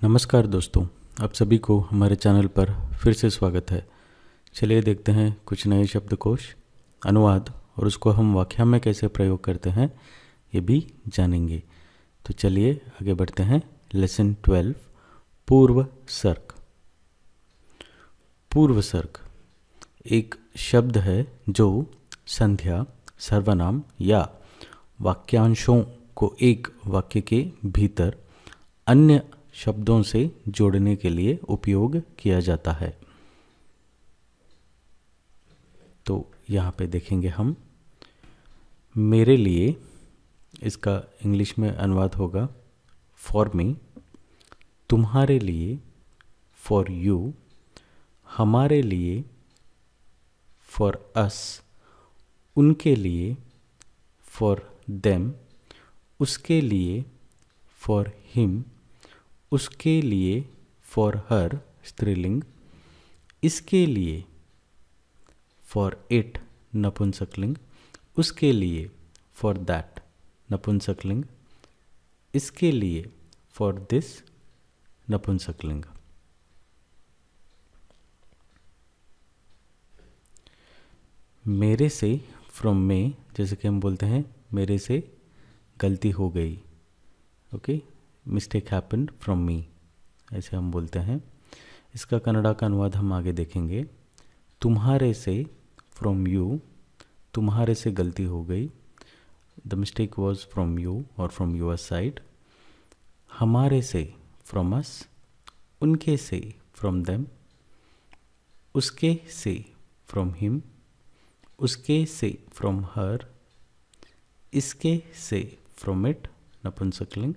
नमस्कार दोस्तों, आप सभी को हमारे चैनल पर फिर से स्वागत है। चलिए देखते हैं कुछ नए शब्दकोश, अनुवाद और उसको हम वाक्य में कैसे प्रयोग करते हैं ये भी जानेंगे। तो चलिए आगे बढ़ते हैं। लेसन 12, पूर्व सर्ग। पूर्व सर्ग एक शब्द है जो संध्या, सर्वनाम या वाक्यांशों को एक वाक्य के भीतर अन्य शब्दों से जोड़ने के लिए उपयोग किया जाता है। तो यहाँ पे देखेंगे हम, मेरे लिए, इसका इंग्लिश में अनुवाद होगा फॉर मी, तुम्हारे लिए फॉर यू, हमारे लिए फॉर अस, उनके लिए फॉर देम, उसके लिए फॉर हिम, उसके लिए फॉर हर स्त्रीलिंग, इसके लिए फॉर इट नपुंसकलिंग, उसके लिए फॉर दैट नपुंसकलिंग, इसके लिए फॉर दिस नपुंसकलिंग। मेरे से फ्रॉम में, जैसे कि हम बोलते हैं मेरे से गलती हो गई, okay, mistake happened from me, ऐसे हम बोलते हैं। इसका कन्नड़ा का अनुवाद हम आगे देखेंगे। तुम्हारे से फ्रॉम यू, तुम्हारे से गलती हो गई, the mistake was from you और फ्रॉम योर साइड। हमारे से फ्रॉम अस, उनके से फ्रॉम देम, उसके से फ्रॉम हिम, उसके से फ्रॉम हर, इसके से फ्रॉम इट नपुंसकलिंग,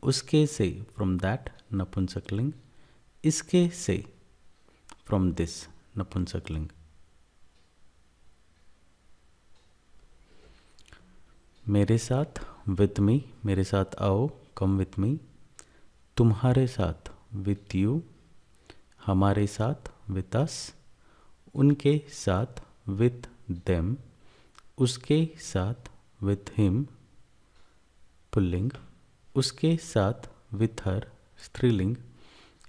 उसके से फ्रॉम दैट नपुंसकलिंग, इसके से फ्रॉम दिस नपुंसकलिंग। मेरे साथ विथ मी, मेरे साथ आओ, कम विथ मी। तुम्हारे साथ विथ यू, हमारे साथ विथ अस, उनके साथ विथ देम, उसके साथ विथ हिम पुल्लिंग, उसके साथ विथ हर स्त्रीलिंग,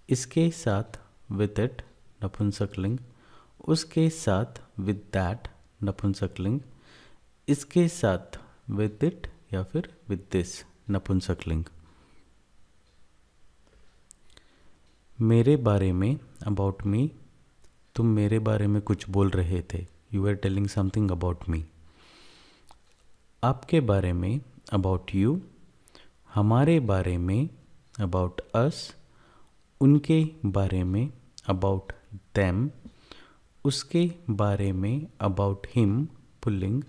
इसके साथ विथ इट नपुंसकलिंग, उसके साथ विथ दैट नपुंसकलिंग, इसके साथ विथ इट या फिर विथ दिस नपुंसकलिंग। मेरे बारे में, अबाउट मी, तुम मेरे बारे में कुछ बोल रहे थे, you are telling something about me. आपके बारे में, अबाउट यू, हमारे बारे में, अबाउट अस, उनके बारे में, अबाउट देम, उसके बारे में, अबाउट हिम पुल्लिंग,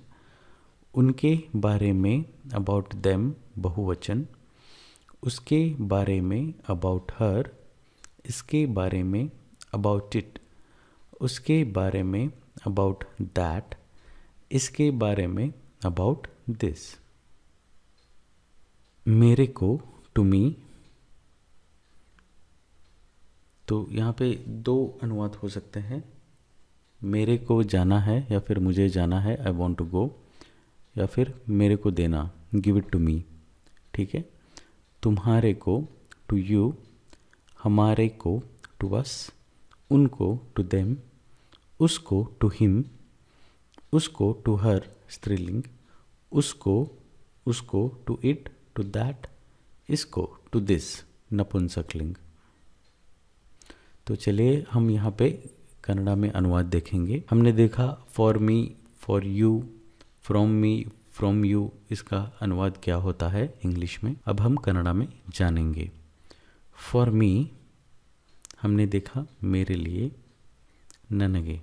उनके बारे में, अबाउट देम बहुवचन, उसके बारे में, अबाउट हर, इसके बारे में, अबाउट इट, उसके बारे में, अबाउट दैट, इसके बारे में, अबाउट दिस। मेरे को, टू मी। तो यहाँ पे दो अनुवाद हो सकते हैं, मेरे को जाना है या फिर मुझे जाना है, आई वॉन्ट टू गो, या फिर मेरे को देना, गिव इट टू मी। ठीक है। तुम्हारे को, टू यू, हमारे को, टू अस, उनको, टू देम, उसको, टू हिम, उसको, टू हर स्त्रीलिंग, उसको, टू इट, टू दैट, इसको, टू दिस नपुंसकलिंग। तो चलिए हम यहाँ पे कन्नड़ा में अनुवाद देखेंगे। हमने देखा for me, for you, from me, from you, इसका अनुवाद क्या होता है इंग्लिश में। अब हम कन्नड़ा में जानेंगे। फॉर मी हमने देखा मेरे लिए, ननगे,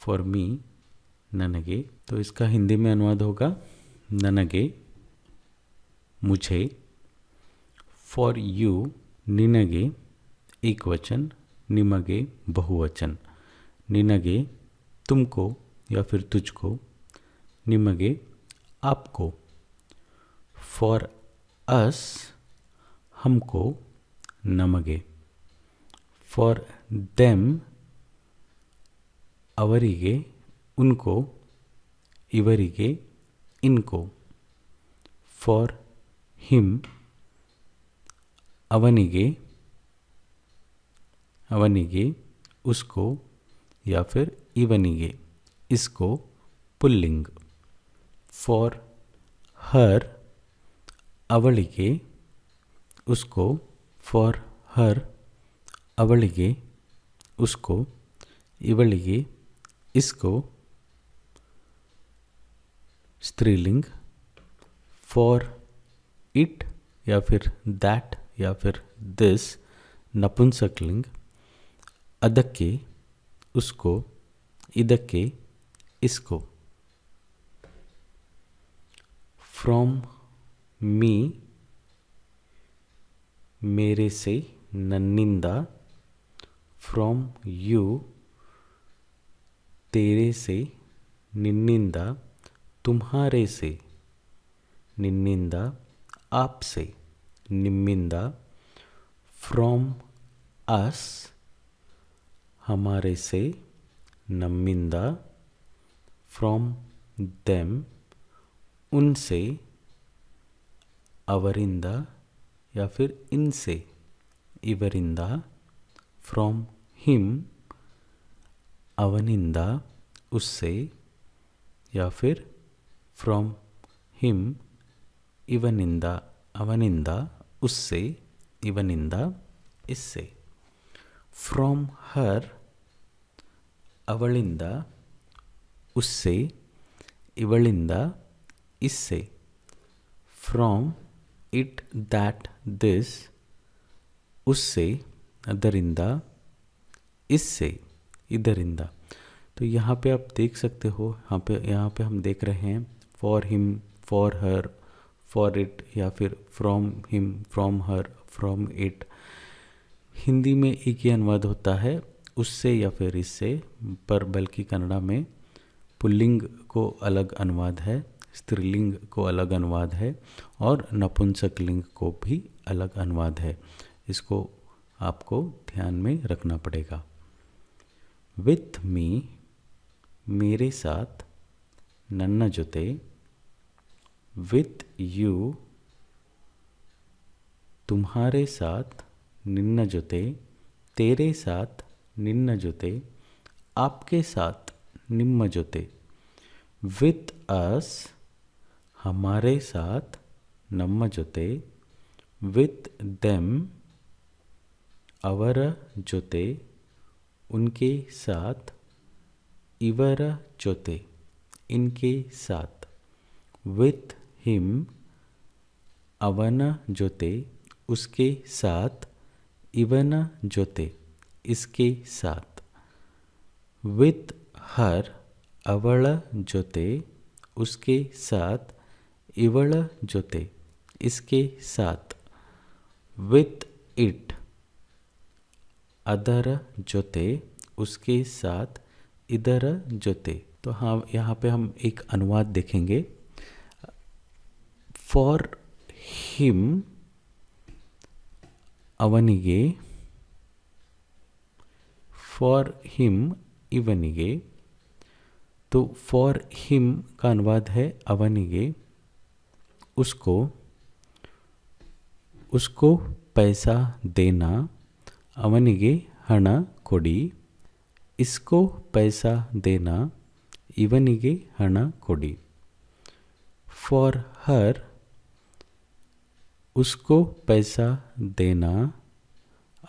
फॉर मी ननगे, तो इसका हिंदी में अनुवाद होगा ननगे मुझे। फॉर यू निनगे एक वचन, निमगे बहुवचन। निनगे तुमको या फिर तुझको, निमगे आपको। फॉर अस हमको, नमगे। फॉर देम ಅವರಿಗೆ उनको, ಇವರಿಗೆ इनको। फॉर हिम ಅವನಿಗೆ ಅವನಿಗೆ उसको या फिर ಇವನಿಗೆ इसको पुल्लिंग. फॉर हर ಅವಳಿಗೆ उसको, फॉर हर ಅವಳಿಗೆ उसको, ಇವಳಿಗೆ इसको स्त्रीलिंग. फॉर इट या फिर दैट या फिर दिस नपुंसकलिंग. ಅದಕ್ಕೆ उसको, ಇದಕ್ಕೆ इसको. फ्रॉम मी मेरे से नन्निंदा. फ्रॉम यू तेरे से. निन्निंदा तुम्हारे से. निन्निंदा आपसे. निम्मिंदा फ्रॉम अस हमारे से. नम्मिंदा फ्रॉम देम उनसे. ಅವರಿಂದ या फिर इनसे. ಇವರಿಂದ फ्रॉम हिम ಅವನಿಂದ. उससे या फिर फ्रॉम हिम ಇವನಿಂದ ಅವನಿಂದ. उससे ಇವನಿಂದ. इससे. फ्रॉम हर ಅವಳಿಂದ. उससे ಇವಳಿಂದ. इससे. फ्रॉम इट दैट दिस उससे ಅದರಿಂದ. इससे ಇದರಿಂದ. तो यहाँ पे आप देख सकते हो, यहाँ पे हम देख रहे हैं for him, for her, for it या फिर from him, from her, from it. Hindi में एक ही अनुवाद होता है उससे या फिर इससे, पर बल्कि कन्नड़ा में पुल्लिंग को अलग अनुवाद है, स्त्रीलिंग को अलग अनुवाद है और नपुंसकलिंग को भी अलग अनुवाद है. इसको आपको ध्यान में रखना पड़ेगा. विथ मी मेरे साथ. नन्ना जोते. विथ यू तुम्हारे साथ. निन्ना जोते तेरे साथ. निन्ना जोते आपके साथ. निम्म जोते. विथ अस हमारे साथ. नम्म जोते. विथ देम ಅವರ ಜೊತೆ. उनके साथ. ಇವರ ಜೊತೆ इनके साथ. विथ हिम ಅವನ ಜೊತೆ. उसके साथ. ಇವನ ಜೊತೆ इसके साथ. विथ हर ಅವಳ ಜೊತೆ. उसके साथ. ಇವಳ ಜೊತೆ इसके साथ. विथ इट ಅದರ ಜೊತೆ. उसके साथ. ಇದರ ಜೊತೆ. तो हाँ, यहाँ पे हम एक अनुवाद देखेंगे. फॉर हिम ಅವನಿಗೆ. फॉर हिम ಇವನಿಗೆ. तो फॉर हिम का अनुवाद है ಅವನಿಗೆ. उसको. उसको पैसा देना. ಅವನಿಗೆ ಹಣ ಕೊಡಿ. इसको पैसा देना. ಇವನಿಗೆ ಹಣ ಕೊಡಿ. फॉर हर उसको पैसा देना.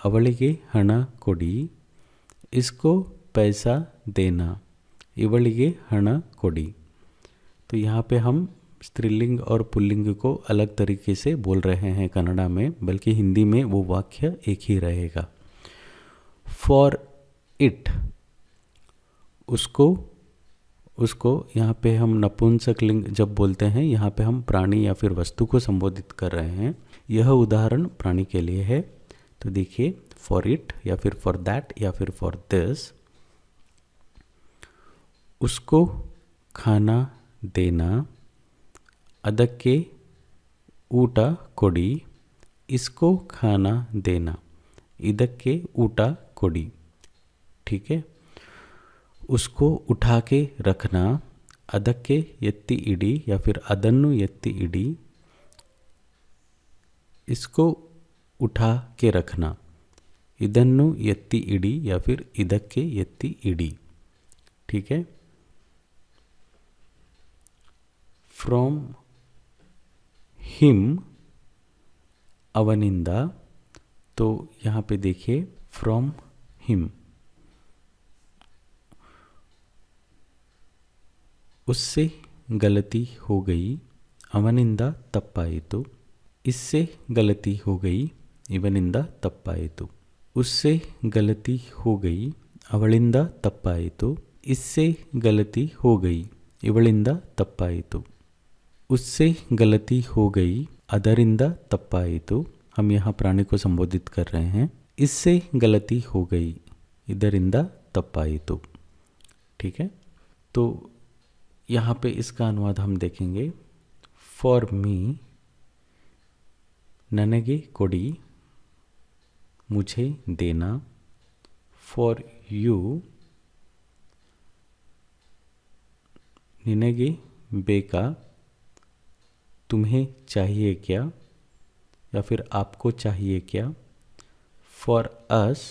ಅವಳಿಗೆ ಹಣ ಕೊಡಿ. इसको पैसा देना. ಇವಳಿಗೆ ಹಣ ಕೊಡಿ. तो यहाँ पे हम स्त्रीलिंग और पुल्लिंग को अलग तरीके से बोल रहे हैं कन्नड़ा में, बल्कि हिंदी में वो वाक्य एक ही रहेगा. फॉर इट उसको. उसको यहाँ पे हम नपुंसकलिंग जब बोलते हैं, यहाँ पे हम प्राणी या फिर वस्तु को संबोधित कर रहे हैं. यह उदाहरण प्राणी के लिए है. तो देखिए, फॉर इट या फिर फॉर दैट या फिर फॉर दिस. उसको खाना देना. ಅದಕ್ಕೆ ಊಟ ಕೊಡಿ. इसको खाना देना. ಇದಕ್ಕೆ ಊಟ ಕೊಡಿ. ठीक है. उसको उठा के रखना. ಅದಕ್ಕೆ ಎತ್ತಿ ಇಡಿ या फिर ಅದನ್ನು ಎತ್ತಿ ಇಡಿ. इसको उठा के रखना. ಇದನ್ನು ಎತ್ತಿ ಇಡಿ या फिर ಇದಕ್ಕೆ ಎತ್ತಿ ಇಡಿ. ठीक है. फ्रॉम हिम ಅವನಿಂದ, तो यहाँ पे देखिए फ्रॉम हिम, उससे गलती हो गई, ಅವನಿಂದ ತಪ್ಪಾಯಿತು. इससे गलती हो गई, ಇವನಿಂದ ತಪ್ಪಾಯಿತು. उससे गलती हो गई, ಅವಳಿಂದ ತಪ್ಪಾಯಿತು. इससे गलती हो गई, ಇವಳಿಂದ ತಪ್ಪಾಯಿತು. उससे गलती हो गई, ಅದರಿಂದ ತಪ್ಪಾಯಿತು. हम यहाँ प्राणी को संबोधित कर रहे हैं. इससे गलती हो गई, ಇದರಿಂದ ತಪ್ಪಾಯಿತು. ठीक है. तो यहाँ पे इसका अनुवाद हम देखेंगे. फॉर मी, ನನಗೆ ಕೊಡಿ, मुझे देना. फॉर यू, ನಿನಗೆ ಬೇಕಾ, तुम्हें चाहिए क्या या फिर आपको चाहिए क्या. फॉर अस,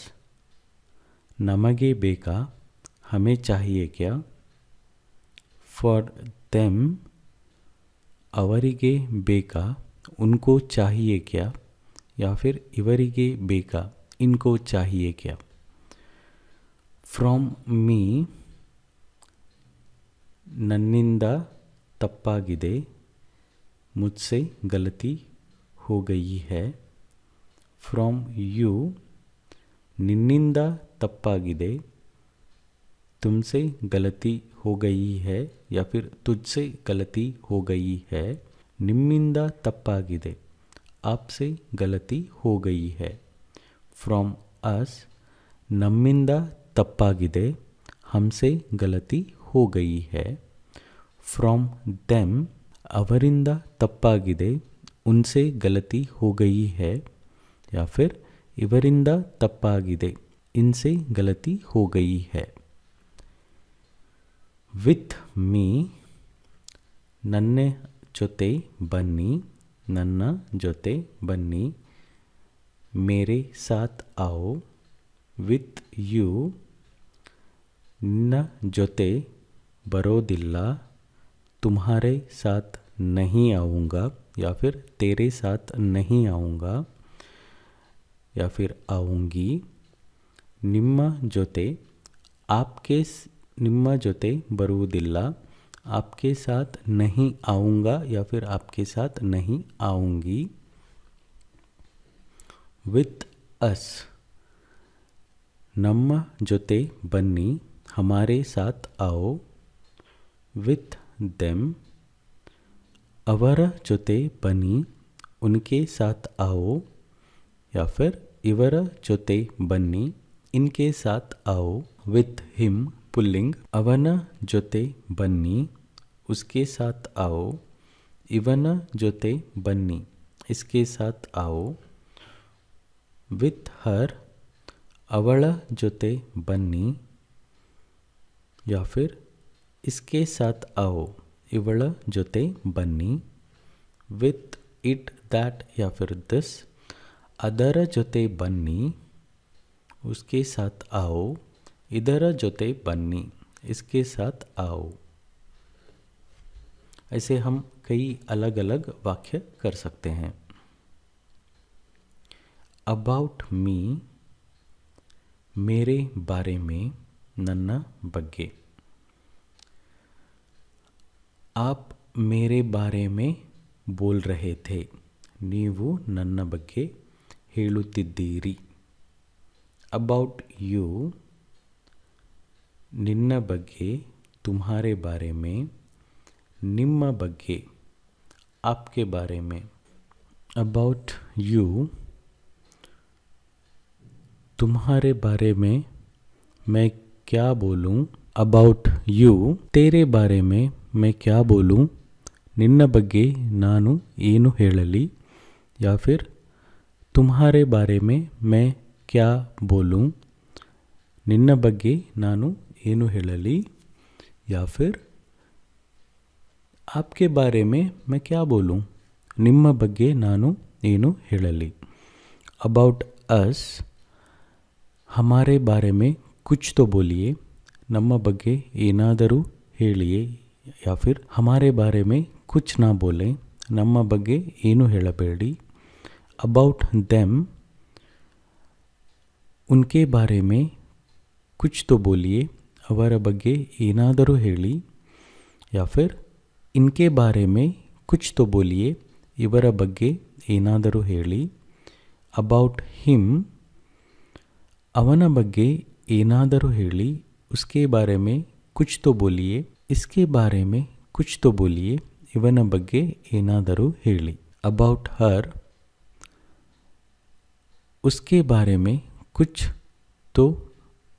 नमगे बेका, हमें चाहिए क्या. फॉर देम, ಅವರಿಗೆ ಬೇಕಾ, उनको चाहिए क्या या फिर ಇವರಿಗೆ ಬೇಕಾ, इनको चाहिए क्या. फ्रॉम मी, ನನ್ನಿಂದ ತಪ್ಪಾಗಿದೆ, मुझसे गलती हो गई है. फ्रॉम यू, ನಿನ್ನಿಂದ ತಪ್ಪಾಗಿದೆ, तुमसे गलती हो गई है या फिर तुझसे गलती हो गई है. ನಿಮ್ಮಿಂದ ತಪ್ಪಾಗಿದೆ, आपसे गलती हो गई है. फ्रॉम अस, ನಮ್ಮಿಂದ ತಪ್ಪಾಗಿದೆ, हमसे गलती हो गई है. फ्रॉम देम, ಅವರಿಂದ ತಪ್ಪಾಗಿದೆ, उनसे गलती हो गई है या फिर ಇವರಿಂದ ತಪ್ಪಾಗಿದೆ, इनसे गलती हो गई है. ವಿತ್ ಮೀ, ನನ್ನ ಜೊತೆ ಬನ್ನಿ, ನನ್ನ ಜೊತೆ ಬನ್ನಿ. मेरे साथ आओ. ವಿತ್ ಯು, ನಿನ್ನ ಜೊತೆ ಬರೋದಿಲ್ಲ, तुम्हारे साथ नहीं आऊँगा या फिर तेरे साथ नहीं आऊँगा या फिर आऊँगी. ನಿಮ್ಮ ಜೊತೆ, आपके, ನಿಮ್ಮ ಜೊತೆ ಬರುವುದಿಲ್ಲ, आपके साथ नहीं आऊँगा या फिर आपके साथ नहीं आऊँगी. विथ अस, ನಮ್ಮ ಜೊತೆ ಬನ್ನಿ, हमारे साथ आओ. विथ देम, ಅವರ ಜೊತೆ ಬನ್ನಿ, उनके साथ आओ या फिर ಇವರ ಜೊತೆ ಬನ್ನಿ, इनके साथ आओ. विथ हिम, पुल्लिंग, ಅವನ ಜೊತೆ ಬನ್ನಿ, उसके साथ आओ. ಇವನ ಜೊತೆ ಬನ್ನಿ, इसके साथ आओ. विथ हर, ಅವಳ ಜೊತೆ ಬನ್ನಿ या फिर इसके साथ आओ, ಇವಳ ಜೊತೆ ಬನ್ನಿ. ವಿತ್ ಇಟ್, दैट या फिर दिस, ಅದರ ಜೊತೆ ಬನ್ನಿ, उसके साथ आओ. ಇದರ ಜೊತೆ ಬನ್ನಿ, इसके साथ आओ. ऐसे हम कई अलग अलग वाक्य कर सकते हैं. अबाउट मी, मेरे बारे में, ನನ್ನ ಬಗ್ಗೆ. आप मेरे बारे में बोल रहे थे, ನೀವು ನನ್ನ ಬಗ್ಗೆ ಹೇಳುತ್ತಿದ್ದೀರಿ. अबाउट यू, ನಿನ್ನ ಬಗ್ಗೆ, तुम्हारे बारे में, ನಿಮ್ಮ ಬಗ್ಗೆ, आपके बारे में. अबाउट यू, तुम्हारे बारे में मैं क्या बोलूं. अबाउट यू, तेरे बारे में मैं क्या बोलूं. ನಿನ್ನ ಬಗ್ಗೆ ನಾನು ಏನು ಹೇಳಲಿ या फिर तुम्हारे बारे में मैं क्या बोलूं. ನಿನ್ನ ಬಗ್ಗೆ ನಾನು ಏನು ಹೇಳಲಿ या फिर आपके बारे में मैं क्या बोलूं. ನಿಮ್ಮ ಬಗ್ಗೆ ನಾನು ಏನು ಹೇಳಲಿ. अबाउट अस, हमारे बारे में कुछ तो बोलिए, ನಮ್ಮ ಬಗ್ಗೆ ಏನಾದರೂ ಹೇಳಿಯೇ, या फिर हमारे बारे में कुछ ना बोलें, ನಮ್ಮ ಬಗ್ಗೆ ಏನು ಹೇಳಬೇಡಿ. अबाउट देम, उनके बारे में कुछ तो बोलिए, ಅವರ ಬಗ್ಗೆ ಏನಾದರೂ ಹೇಳಿ. या फिर इनके बारे में कुछ तो बोलिए, ಇವರ ಬಗ್ಗೆ ಏನಾದರೂ ಹೇಳಿ. अबाउट हिम, ಅವನ ಬಗ್ಗೆ ಏನಾದರೂ ಹೇಳಿ. उसके बारे में कुछ तो बोलिए, इसके बारे में कुछ तो बोलिए, ಇವನ ಬಗ್ಗೆ ಏನಾದರೂ ಹೇಳಿ. अबाउट हर, उसके बारे में कुछ तो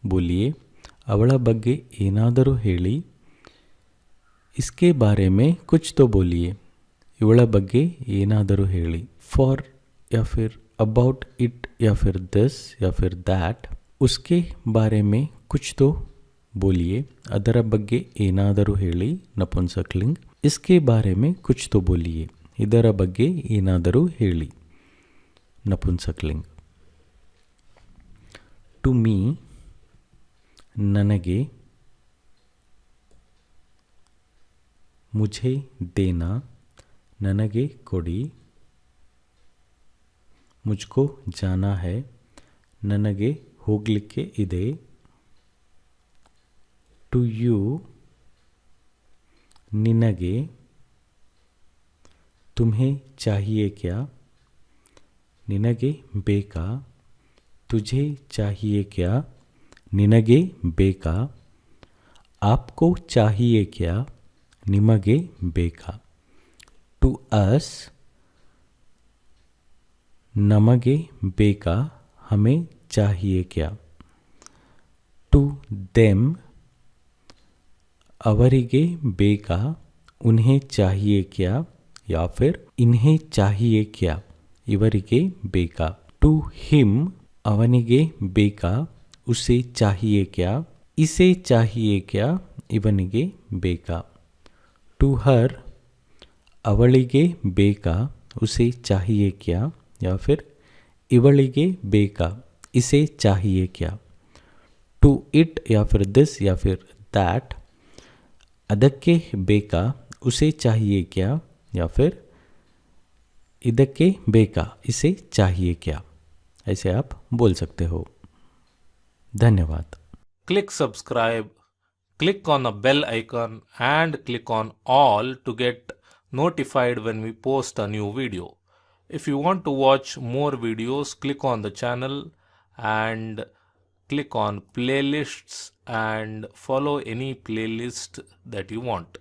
बोलिए, ಅವಳ ಬಗ್ಗೆ ಏನಾದರೂ ಹೇಳಿ. इसके बारे में कुछ तो बोलिए, ಇವಳ ಬಗ್ಗೆ ಏನಾದರೂ ಹೇಳಿ. फॉर या फिर अबाउट इट या फिर दिस या फिर दैट, उसके बारे में कुछ तो बोलिए, ಅದರ ಬಗ್ಗೆ ಏನಾದರೂ ಹೇಳಿ ನಪುಂಸಕಲಿಂಗ್. इसके बारे में कुछ तो बोलिए, ಇದರ ಬಗ್ಗೆ ಏನಾದರೂ ಹೇಳಿ ನಪುಂಸಕಲಿಂಗ್. ಟು ಮೀ, ನನಗೆ. मुझे देना, ನನಗೆ ಕೊಡಿ. मुझको जाना है, ನನಗೆ ಹೋಗಲಿಕ್ಕೆ ಇದೆ. ಟು ಯು, ನಿನಗೆ. तुम्हें चाहिए क्या, ನಿನಗೆ ಬೇಕಾ. तुझे चाहिए क्या, ನಿನಗೆ ಬೇಕಾ. आपको चाहिए क्या, ನಿಮಗೆ ಬೇಕಾ. ಟು ಅಸ್, ನಮಗೆ ಬೇಕಾ, हमें चाहिए क्या. ಟು देम, ಅವರಿಗೆ ಬೇಕಾ, उन्हें चाहिए क्या या फिर इन्हें चाहिए क्या, ಇವರಿಗೆ ಬೇಕಾ. ಟು ಹಿಮ್, ಅವನಿಗೆ ಬೇಕಾ, उसे चाहिए क्या, इसे चाहिए क्या, ಇವನಿಗೆ ಬೇಕಾ. ಟು हर, ಅವಳಿಗೆ ಬೇಕಾ, उसे चाहिए क्या या फिर ಇವಳಿಗೆ ಬೇಕಾ, इसे चाहिए क्या. टू इट या फिर दिस या फिर दैट, ಅದಕ್ಕೆ ಬೇಕಾ, उसे चाहिए क्या या फिर ಇದಕ್ಕೆ ಬೇಕಾ, इसे चाहिए क्या. ऐसे आप बोल सकते हो. धन्यवाद. Click subscribe, click on the bell icon and click on all to get notified when we post a new video. If you want to watch more videos, click on the channel and click on playlists and follow any playlist that you want.